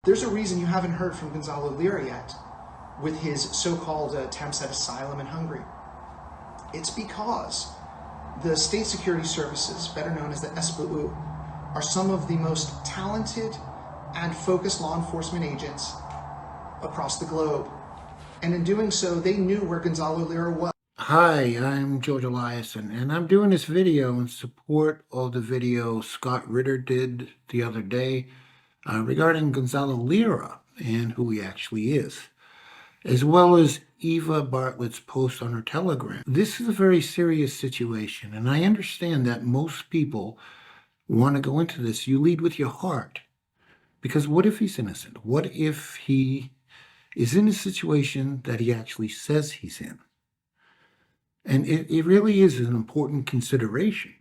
There's a reason you haven't heard from Gonzalo Lira yet with his so-called attempts at asylum in Hungary. It's because the state security services, better known as the SBU, are some of the most talented and focused law enforcement agents across the globe. And in doing so, they knew where Gonzalo Lira was. Hi, I'm George Eliason, and I'm doing this video in support of the video Scott Ritter did the other day regarding Gonzalo Lira and who he actually is, as well as Eva Bartlett's post on her Telegram. This is a very serious situation, and I understand that most people want to go into this. You lead with your heart, because what if he's innocent? What if he is in a situation that he actually says he's in? And it really is an important consideration.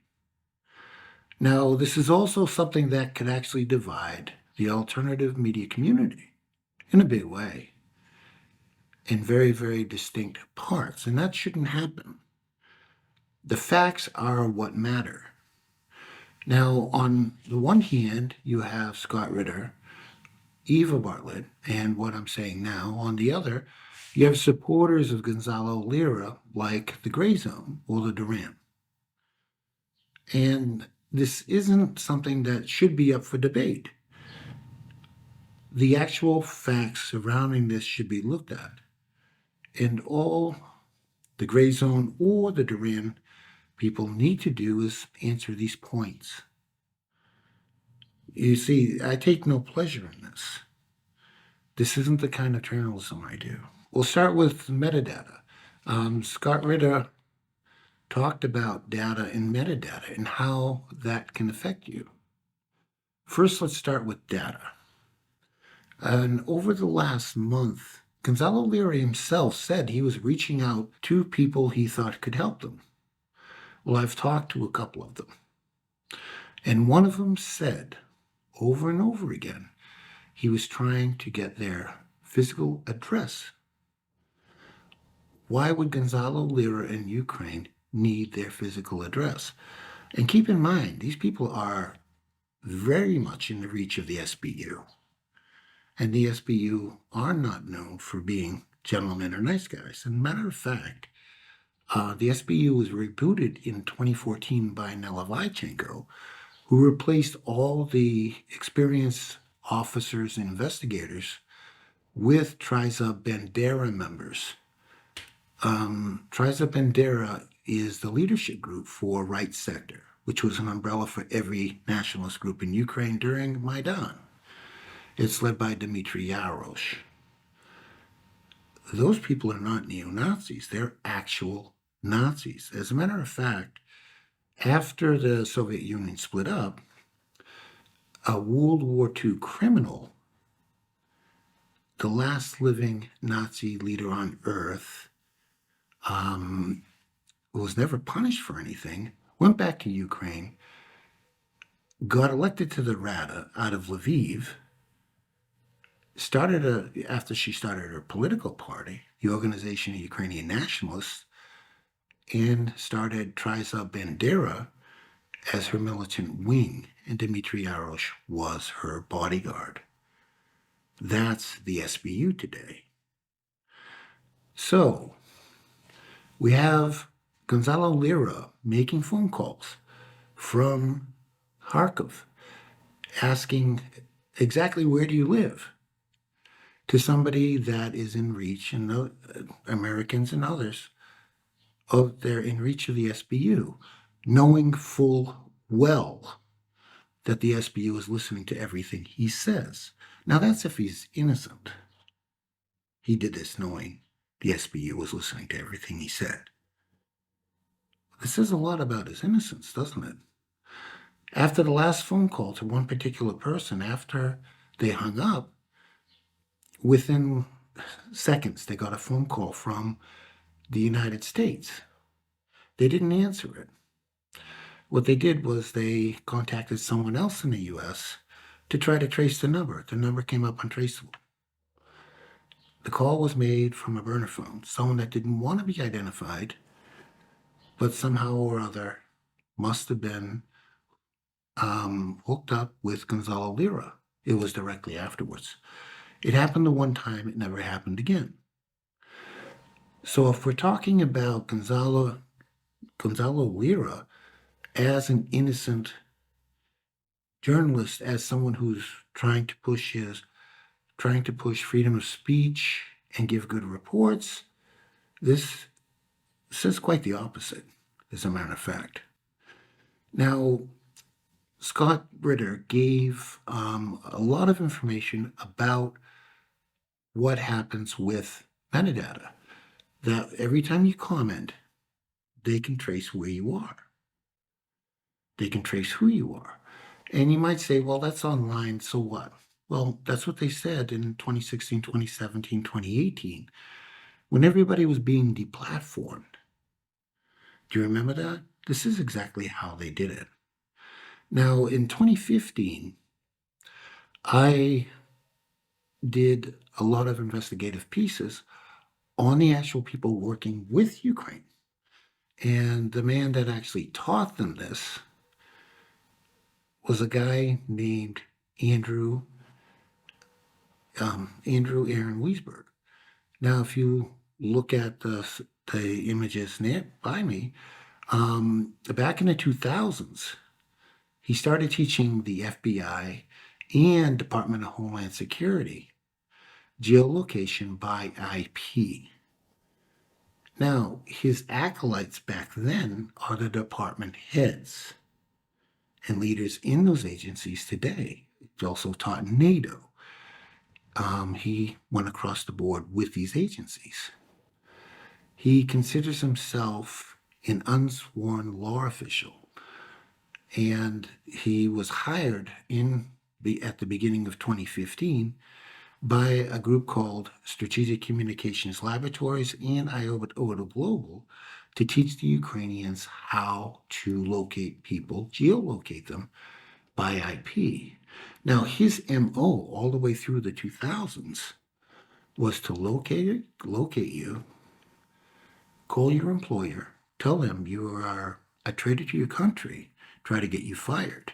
Now, this is also something that could actually divide the alternative media community in a big way, in very, very distinct parts, and that shouldn't happen. The facts are what matter. Now, on the one hand, you have Scott Ritter, Eva Bartlett, and what I'm saying now. On the other, you have supporters of Gonzalo Lira like the Gray Zone or the Duran. And this isn't something that should be up for debate. The actual facts surrounding this should be looked at. And all the Gray Zone or the Duran people need to do is answer these points. You see, I take no pleasure in this. This isn't the kind of journalism I do. We'll start with metadata. Scott Ritter talked about data and metadata and how that can affect you. First, let's start with data. And over the last month, Gonzalo Lira himself said he was reaching out to people he thought could help them. Well, I've talked to a couple of them. And one of them said over and over again, he was trying to get their physical address. Why would Gonzalo Lira in Ukraine need their physical address? And keep in mind, these people are very much in the reach of the SBU. And the SBU are not known for being gentlemen or nice guys. As a matter of fact, the SBU was rebooted in 2014 by Nalavichenko, who replaced all the experienced officers and investigators with Triza Bandera members. Triza Bandera is the leadership group for Right Sector, which was an umbrella for every nationalist group in Ukraine during Maidan. It's led by Dmitry Yarosh. Those people are not neo-Nazis. They're actual Nazis. As a matter of fact, after the Soviet Union split up, a World War II criminal, the last living Nazi leader on earth, who was never punished for anything, went back to Ukraine, got elected to the Rada out of Lviv, after she started her political party, the Organization of Ukrainian Nationalists, and started Triza Bandera as her militant wing, and Dmitry Yarosh was her bodyguard. That's the SBU today. So, we have Gonzalo Lira making phone calls from Kharkov, asking exactly where do you live, to somebody that is in reach, and Americans and others, they're in reach of the SBU, knowing full well that the SBU is listening to everything he says. Now that's if he's innocent. He did this knowing the SBU was listening to everything he said. This says a lot about his innocence, doesn't it? After the last phone call to one particular person, after they hung up, within seconds, they got a phone call from the United States. They didn't answer it. What they did was they contacted someone else in the U.S. to try to trace the number. The number came up untraceable. The call was made from a burner phone, someone that didn't want to be identified, but somehow or other must have been hooked up with Gonzalo Lira. It was directly afterwards. It happened the one time, it never happened again. So if we're talking about Gonzalo Lira as an innocent journalist, as someone who's trying to push freedom of speech and give good reports, this says quite the opposite, as a matter of fact. Now, Scott Ritter gave a lot of information about what happens with metadata. That every time you comment, they can trace where you are. They can trace who you are. And you might say, well, that's online, so what? Well, that's what they said in 2016, 2017, 2018, when everybody was being deplatformed. Do you remember that? This is exactly how they did it. Now, in 2015, I did a lot of investigative pieces on the actual people working with Ukraine. And the man that actually taught them this was a guy named Andrew Aaron Wiesberg. Now, if you look at the images by me, back in the 2000s, he started teaching the FBI and Department of Homeland Security geolocation by IP. Now, his acolytes back then are the department heads and leaders in those agencies today. He also taught NATO. He went across the board with these agencies. He considers himself an unsworn law official, and he was hired at the beginning of 2015 by a group called Strategic Communications Laboratories and IOTA Global to teach the Ukrainians how to locate people, geolocate them by IP. Now, his MO all the way through the 2000s was to locate you, call your employer, tell them you are a traitor to your country, try to get you fired.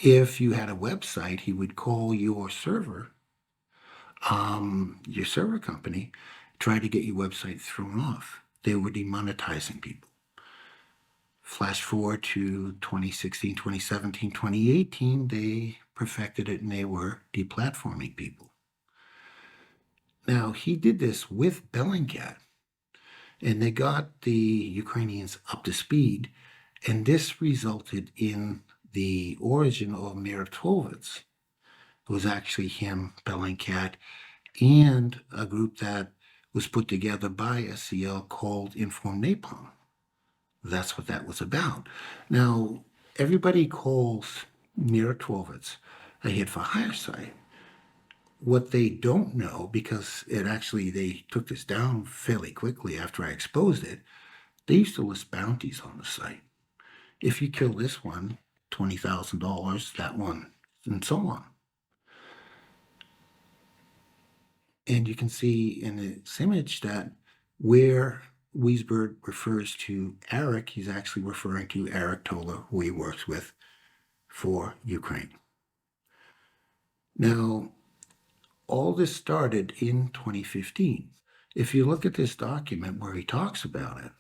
If you had a website, he would call your server company, try to get your website thrown off. They were demonetizing people. Flash forward to 2016, 2017, 2018, they perfected it and they were deplatforming people. Now, he did this with Bellingcat, and they got the Ukrainians up to speed, and this resulted in the origin of Miratovitz. It was actually him, Bellingcat, and a group that was put together by SCL called Inform Napalm. That's what that was about. Now, everybody calls Miratovitz a hit for hire site. What they don't know, because they took this down fairly quickly after I exposed it, they used to list bounties on the site. If you kill this one, $20,000, that one, and so on. And you can see in this image that where Wiesberg refers to Eric, he's actually referring to Eric Toller, who he works with for Ukraine. Now, all this started in 2015. If you look at this document where he talks about it,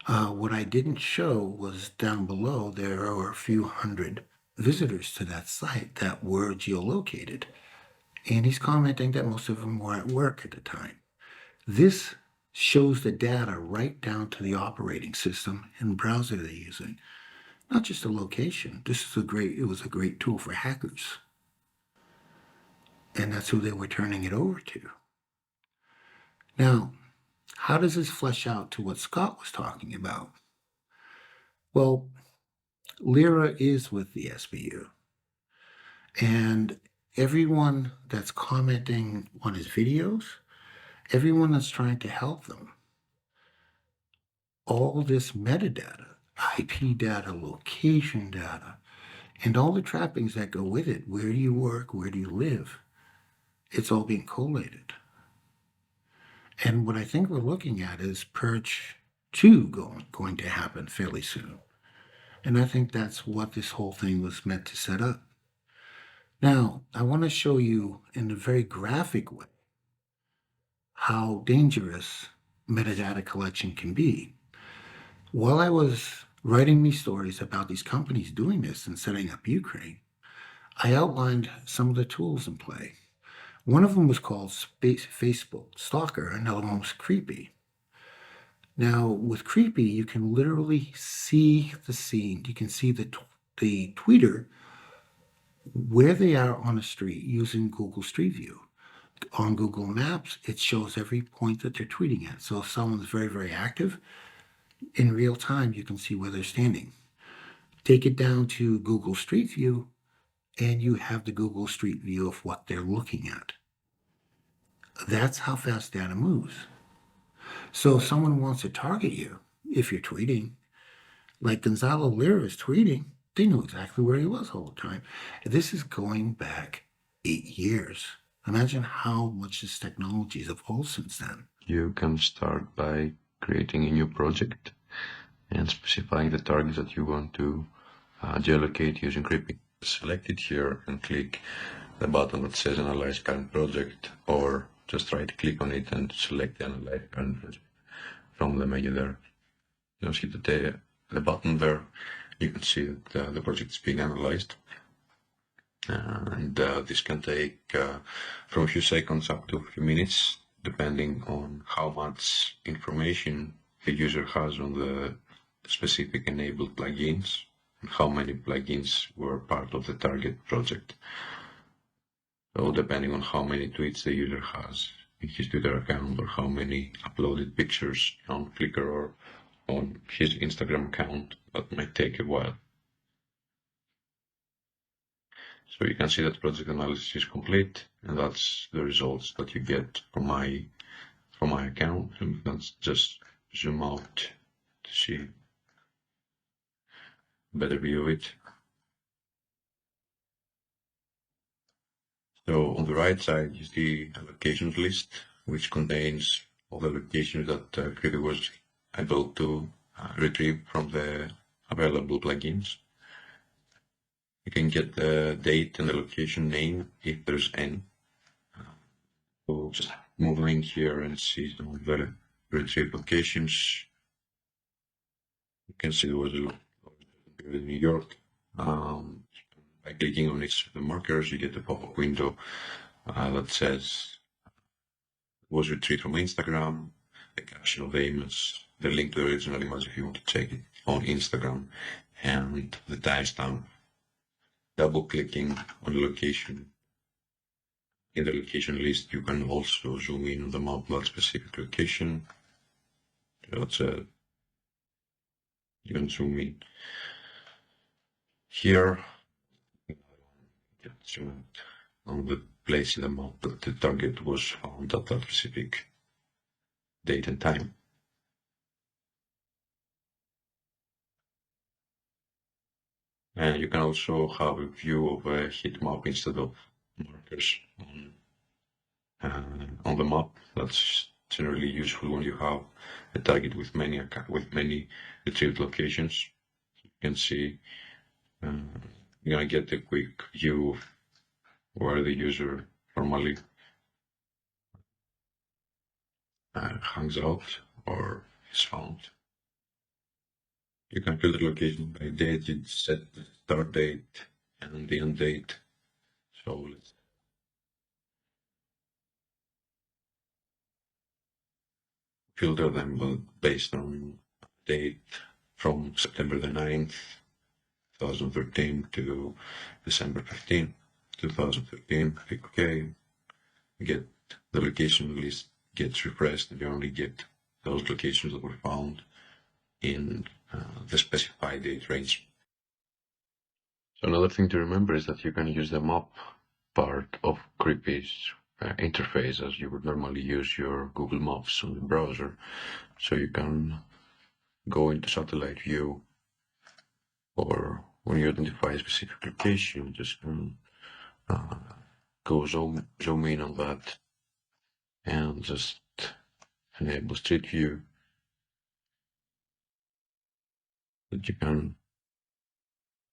what I didn't show was down below, there are a few hundred visitors to that site that were geolocated. And he's commenting that most of them were at work at the time. This shows the data right down to the operating system and browser they're using. Not just a location. It was a great tool for hackers. And that's who they were turning it over to. Now, how does this flesh out to what Scott was talking about? Well, Lira is with the SBU. And everyone that's commenting on his videos, everyone that's trying to help them, all this metadata, IP data, location data, and all the trappings that go with it, where do you work, where do you live, it's all being collated. And what I think we're looking at is Purge 2 going to happen fairly soon. And I think that's what this whole thing was meant to set up. Now, I want to show you in a very graphic way how dangerous metadata collection can be. While I was writing these stories about these companies doing this and setting up Ukraine, I outlined some of the tools in play. One of them was called Facebook Stalker, another one was Creepy. Now, with Creepy, you can literally see the scene. You can see the tweeter where they are on a street using Google Street View. On Google Maps, it shows every point that they're tweeting at. So if someone's very, very active, in real time, you can see where they're standing. Take it down to Google Street View, and you have the Google Street View of what they're looking at. That's how fast data moves. So if someone wants to target you, if you're tweeting, like Gonzalo Lira is tweeting, they know exactly where he was all the time. This is going back 8 years. Imagine how much this technology has evolved since then. You can start by creating a new project and specifying the targets that you want to geolocate using Creepy. Select it here and click the button that says Analyze Current Project, or just right click on it and select the Analyze Current Project from the menu there. Just hit the button there. You can see that the project is being analyzed. And this can take from a few seconds up to a few minutes, depending on how much information the user has on the specific enabled plugins and how many plugins were part of the target project. So depending on how many tweets the user has in his Twitter account, or how many uploaded pictures on Flickr or on his Instagram account, that might take a while. So you can see that project analysis is complete, and that's the results that you get from my account. And let's just zoom out to see a better view of it. So on the right side is the allocations list, which contains all the allocations that Creepy was able to retrieve from the available plugins. You can get the date and the location name if there's any. So just move in here and see some of the retrieved locations. You can see there was a in New York. By clicking on each of the markers, you get a pop-up window that says it was retrieved from Instagram, the caption of the image, the link to the original image if you want to check it on Instagram, and the timestamp. Double-clicking on the location. In the location list, you can also zoom in on the map of that specific location. That's you can zoom in here. Zoom on the place in the map that the target was found at that specific date and time. And you can also have a view of a heat map instead of markers on the map. That's generally useful when you have a target with many retrieved locations. You can see you're gonna get a quick view of where the user normally hangs out or is found. You can filter location by date. You set the start date and the end date. So let's filter them based on date from September the 9th, 2013 to December 15th, 2013. Click OK. Get the location list gets refreshed, and you only get those locations that were found in the specified date range. So another thing to remember is that you can use the map part of Creepy's interface as you would normally use your Google Maps on the browser. So you can go into satellite view, or when you identify a specific location, just go zoom in on that and just enable Street View, that you can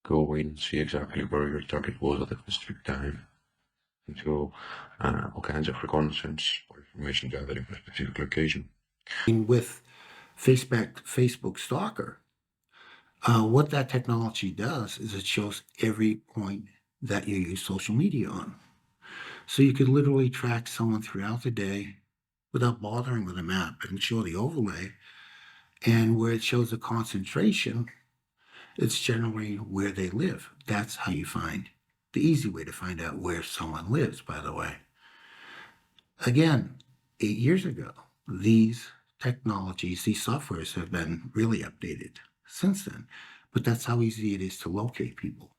go in, see exactly where your target was at a specific time, and do all kinds of reconnaissance or information gathering for a specific location. With Facebook Stalker, what that technology does is it shows every point that you use social media on. So you could literally track someone throughout the day without bothering with a map and show the overlay. And where it shows the concentration, it's generally where they live. That's how you find the easy way to find out where someone lives, by the way. Again, 8 years ago, these technologies, these softwares have been really updated since then. But that's how easy it is to locate people.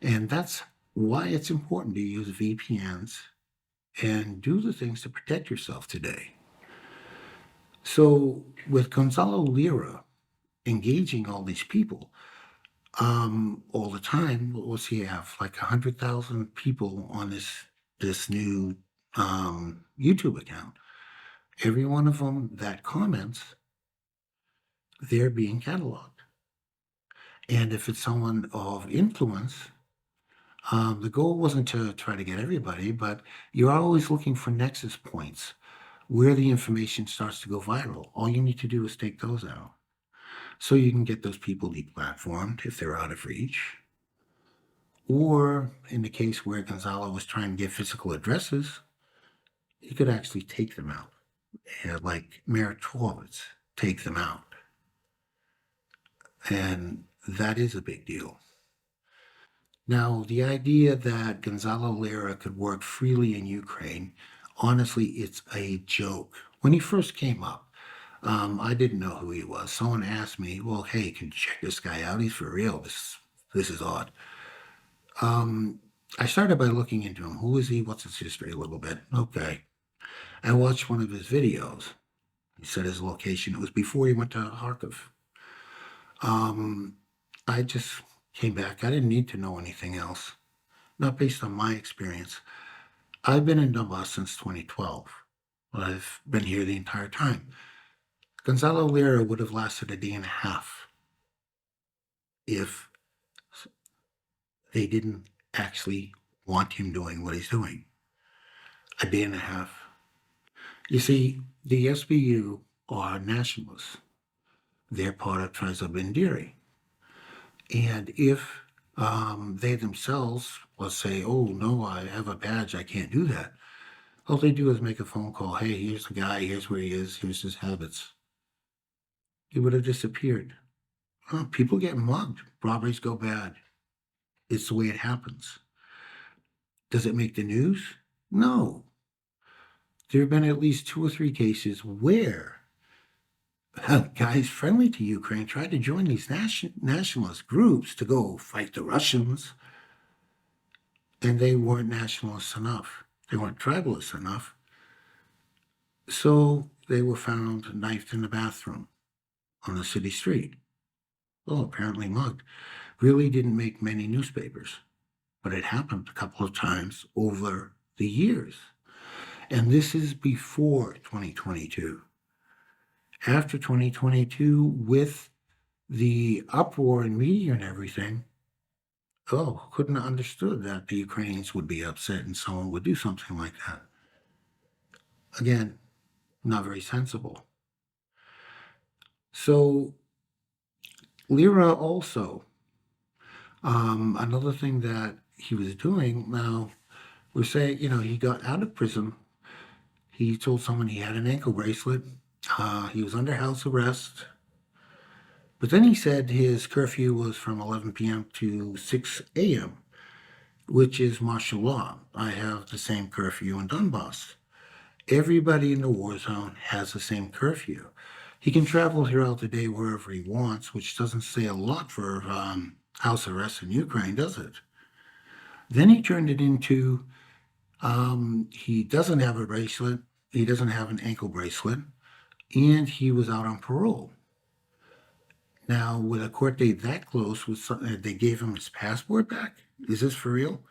And that's why it's important to use VPNs and do the things to protect yourself today. So with Gonzalo Lira engaging all these people all the time, what's he have? Like 100,000 people on this new YouTube account. Every one of them that comments, they're being cataloged. And if it's someone of influence, the goal wasn't to try to get everybody, but you're always looking for nexus points where the information starts to go viral. All you need to do is take those out. So you can get those people deplatformed if they're out of reach. Or in the case where Gonzalo was trying to get physical addresses, you could actually take them out. And like Mayor Torvalds, take them out. And that is a big deal. Now, the idea that Gonzalo Lira could work freely in Ukraine, honestly, it's a joke. When he first came up, I didn't know who he was. Someone asked me, well, hey, can you check this guy out? He's for real. This is odd. I started by looking into him. Who is he? What's his history? A little bit. Okay. I watched one of his videos. He said his location. It was before he went to Kharkov. I just came back. I didn't need to know anything else. Not based on my experience. I've been in Donbass since 2012. I've been here the entire time. Gonzalo Lira would have lasted a day and a half if they didn't actually want him doing what he's doing. A day and a half. You see, the SBU are nationalists. They're part of Trezor-Benderi. And if they themselves will say, oh, no, I have a badge, I can't do that. All they do is make a phone call. Hey, here's the guy, here's where he is, here's his habits. He would have disappeared. People get mugged. Robberies go bad. It's the way it happens. Does it make the news? No. There have been at least 2 or 3 cases where guys friendly to Ukraine tried to join these nationalist groups to go fight the Russians, and they weren't nationalists enough. They weren't tribalist enough. So they were found knifed in the bathroom on the city street. Well, apparently mugged. Really didn't make many newspapers, but it happened a couple of times over the years. And this is before 2022. After 2022, with the uproar in media and everything, couldn't have understood that the Ukrainians would be upset and someone would do something like that. Again, not very sensible. So Lira also, another thing that he was doing, now we're saying, he got out of prison. He told someone he had an ankle bracelet. He was under house arrest. But then he said his curfew was from 11 p.m. to 6 a.m., which is martial law. I have the same curfew in Donbass. Everybody in the war zone has the same curfew. He can travel throughout the day wherever he wants, which doesn't say a lot for house arrest in Ukraine, does it? Then he turned it into he doesn't have a bracelet, he doesn't have an ankle bracelet, and he was out on parole. Now, with a court date that close, they gave him his passport back? Is this for real?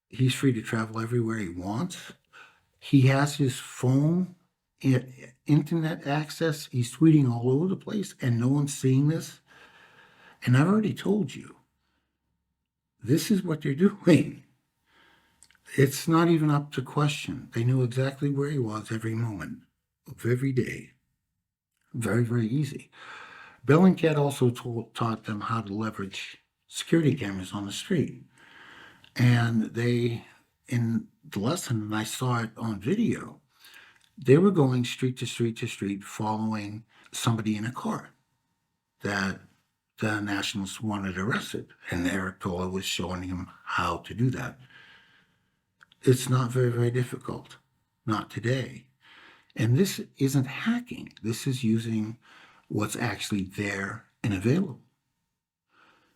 He's free to travel everywhere he wants. He has his phone, internet access. He's tweeting all over the place, and no one's seeing this. And I've already told you, this is what they're doing. It's not even up to question. They knew exactly where he was every moment of every day. Very, very easy. Bellingcat also taught them how to leverage security cameras on the street. And they, in the lesson, and I saw it on video, they were going street to street to street following somebody in a car that the nationalists wanted arrested. And Eric Tola was showing him how to do that. It's not very, very difficult. Not today. And this isn't hacking. This is using what's actually there and available.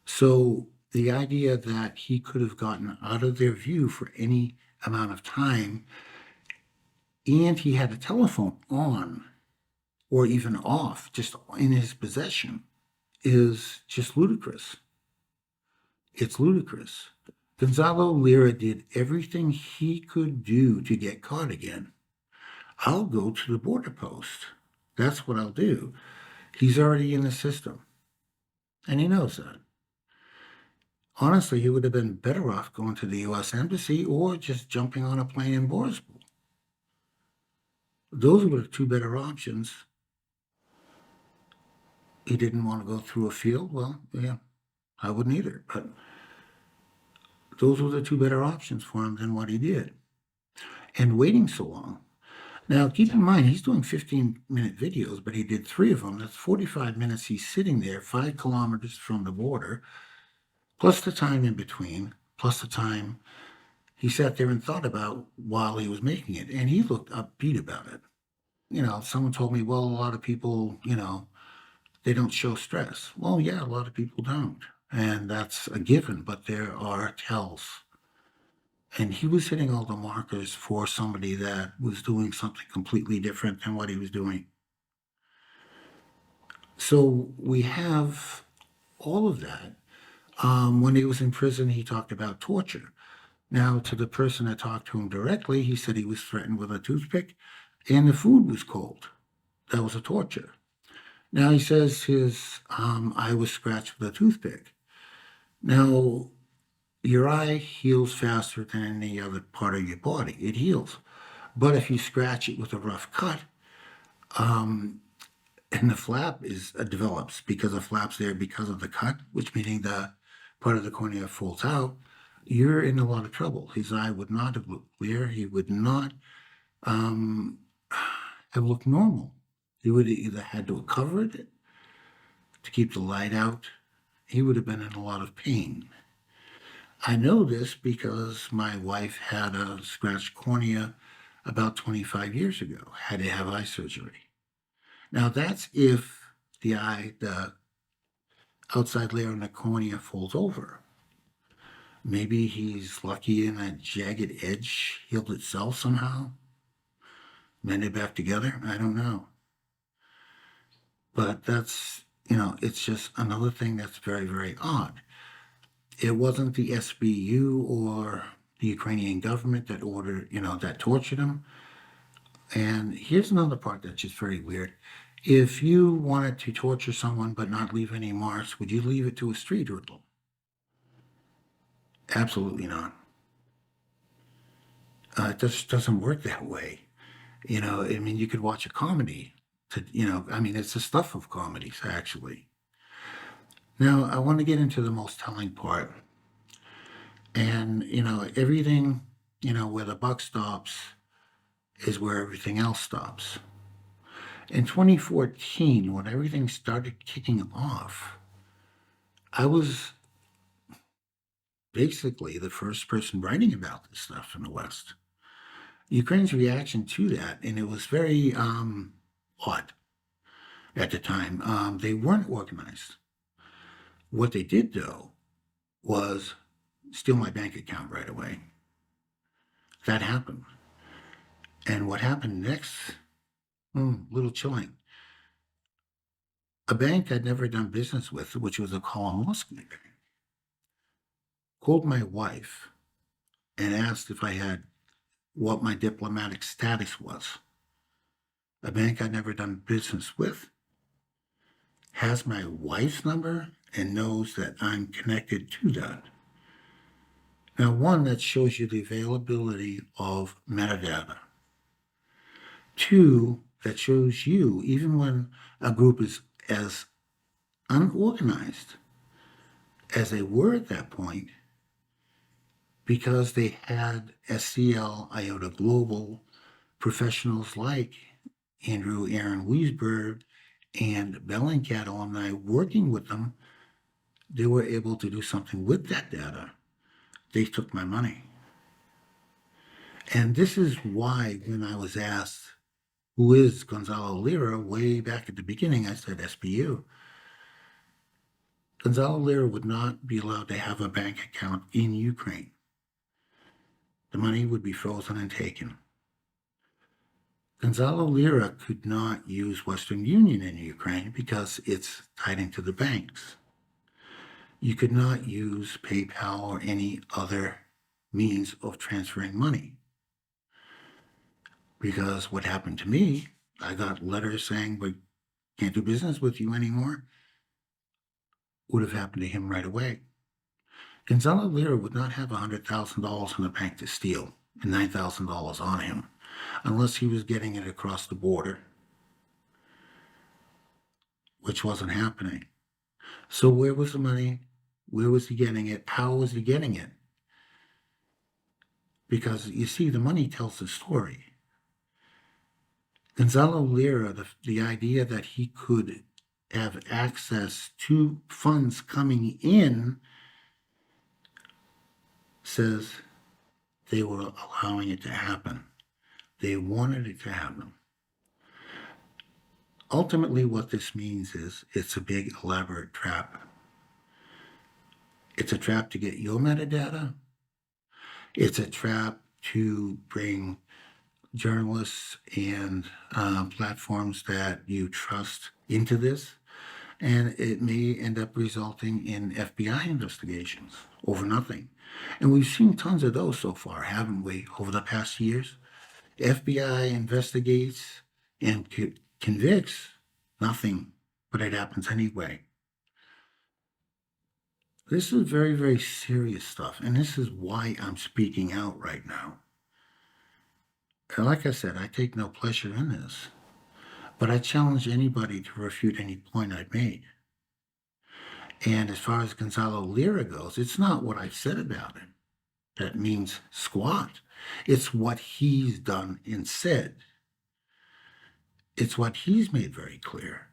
So the idea that he could have gotten out of their view for any amount of time, and he had a telephone on or even off, just in his possession, is just ludicrous. It's ludicrous. Gonzalo Lira did everything he could do to get caught again. I'll go to the border post. That's what I'll do. He's already in the system. And he knows that. Honestly, he would have been better off going to the U.S. Embassy or just jumping on a plane in Borispool. Those were the two better options. He didn't want to go through a field. Well, yeah, I wouldn't either. But those were the two better options for him than what he did. And waiting so long. Now, keep in mind, he's doing 15-minute videos, but he did 3 of them. That's 45 minutes he's sitting there, 5 kilometers from the border, plus the time in between, plus the time he sat there and thought about while he was making it. And he looked upbeat about it. You know, someone told me, well, a lot of people, they don't show stress. Well, yeah, a lot of people don't. And that's a given, but there are tells. And he was hitting all the markers for somebody that was doing something completely different than what he was doing. So we have all of that. When he was in prison, he talked about torture. Now, to the person that talked to him directly, he said he was threatened with a toothpick and the food was cold. That was a torture. Now, he says his eye was scratched with a toothpick. Now, your eye heals faster than any other part of your body. It heals. But if you scratch it with a rough cut, and the flap develops because the flap's there because of the cut, which meaning the part of the cornea folds out, you're in a lot of trouble. His eye would not have looked clear. He would not have looked normal. He would have either had to have covered it to keep the light out. He would have been in a lot of pain. I know this because my wife had a scratched cornea about 25 years ago, had to have eye surgery. Now that's if the outside layer on the cornea folds over. Maybe he's lucky and that jagged edge healed itself somehow, mended back together. I don't know. But that's, it's just another thing that's very, very odd. It wasn't the SBU or the Ukrainian government that ordered, that tortured him. And here's another part that's just very weird. If you wanted to torture someone but not leave any marks, would you leave it to a street hoodlum? Absolutely not. It just doesn't work that way. You could watch a comedy. It's the stuff of comedies, actually. Now, I want to get into the most telling part. And, everything, where the buck stops is where everything else stops. In 2014, when everything started kicking off, I was basically the first person writing about this stuff in the West. Ukraine's reaction to that, and it was very odd at the time. They weren't organized. What they did, though, was steal my bank account right away. That happened. And what happened next, little chilling. A bank I'd never done business with, which was a Kolomoisky bank, called my wife and asked if I had what my diplomatic status was. A bank I'd never done business with has my wife's number and knows that I'm connected to that. Now, one, that shows you the availability of metadata. Two, that shows you, even when a group is as unorganized as they were at that point, because they had SCL, IOTA Global, professionals like Andrew Aaron Wiesberg and Bellingcat alumni working with them, they were able to do something with that data. They took my money. And this is why when I was asked, who is Gonzalo Lira, way back at the beginning, I said SBU. Gonzalo Lira would not be allowed to have a bank account in Ukraine. The money would be frozen and taken. Gonzalo Lira could not use Western Union in Ukraine because it's tied into the banks. You could not use PayPal or any other means of transferring money. Because what happened to me, I got letters saying we can't do business with you anymore, would have happened to him right away. Gonzalo Lira would not have $100,000 in the bank to steal and $9,000 on him unless he was getting it across the border, which wasn't happening. So where was the money? Where was he getting it? How was he getting it? Because you see, the money tells the story. Gonzalo Lira, the idea that he could have access to funds coming in, says they were allowing it to happen. They wanted it to happen. Ultimately, what this means is it's a big, elaborate trap. It's a trap to get your metadata. It's a trap to bring journalists and platforms that you trust into this. And it may end up resulting in FBI investigations over nothing. And we've seen tons of those so far, haven't we, over the past years? FBI investigates and convicts nothing, but it happens anyway. This is very, very serious stuff, and this is why I'm speaking out right now. And like I said, I take no pleasure in this, but I challenge anybody to refute any point I've made. And as far as Gonzalo Lira goes, it's not what I've said about him that means squat. It's what he's done and said. It's what he's made very clear.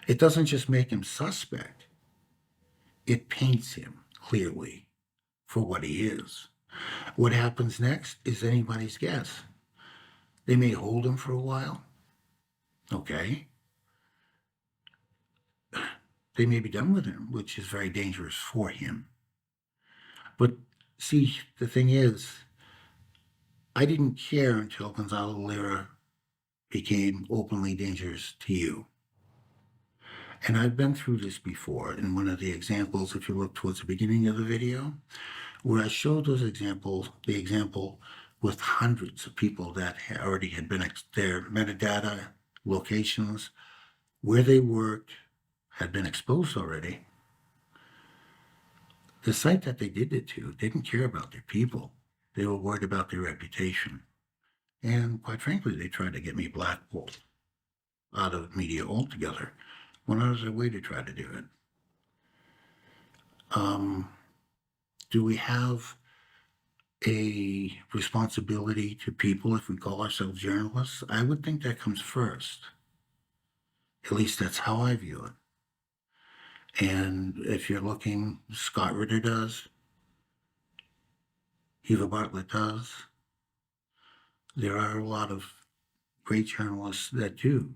It doesn't just make him suspect. It paints him clearly for what he is. What happens next is anybody's guess. They may hold him for a while. Okay. They may be done with him, which is very dangerous for him. But see, the thing is, I didn't care until Gonzalo Lira became openly dangerous to you. And I've been through this before. In one of the examples, if you look towards the beginning of the video, where I showed those examples, the example with hundreds of people that already had been, their metadata, locations, where they worked, had been exposed already. The site that they did it to didn't care about their people. They were worried about their reputation. And quite frankly, they tried to get me blackballed out of media altogether. Went out of their way to try to do it. Do we have a responsibility to people if we call ourselves journalists? I would think that comes first. At least that's how I view it. And if you're looking, Scott Ritter does, Eva Bartlett does. There are a lot of great journalists that do.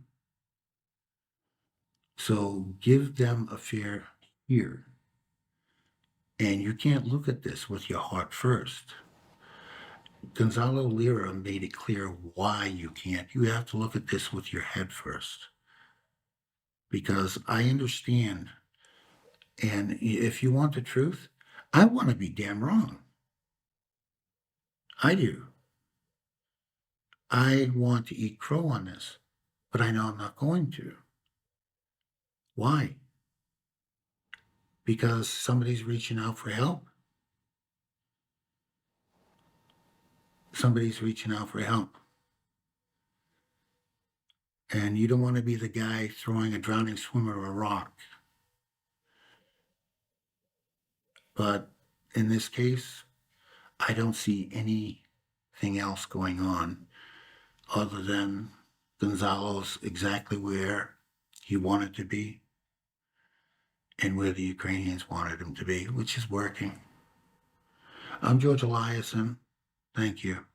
So give them a fair hear. And you can't look at this with your heart first. Gonzalo Lira made it clear why you can't. You have to look at this with your head first. Because I understand, and if you want the truth, I want to be damn wrong. I do. I want to eat crow on this, but I know I'm not going to. Why? because somebody's reaching out for help. Somebody's reaching out for help. And you don't want to be the guy throwing a drowning swimmer a rock. But in this case, I don't see anything else going on other than Gonzalo's exactly where he wanted to be and where the Ukrainians wanted him to be, which is working. I'm George Eliason. Thank you.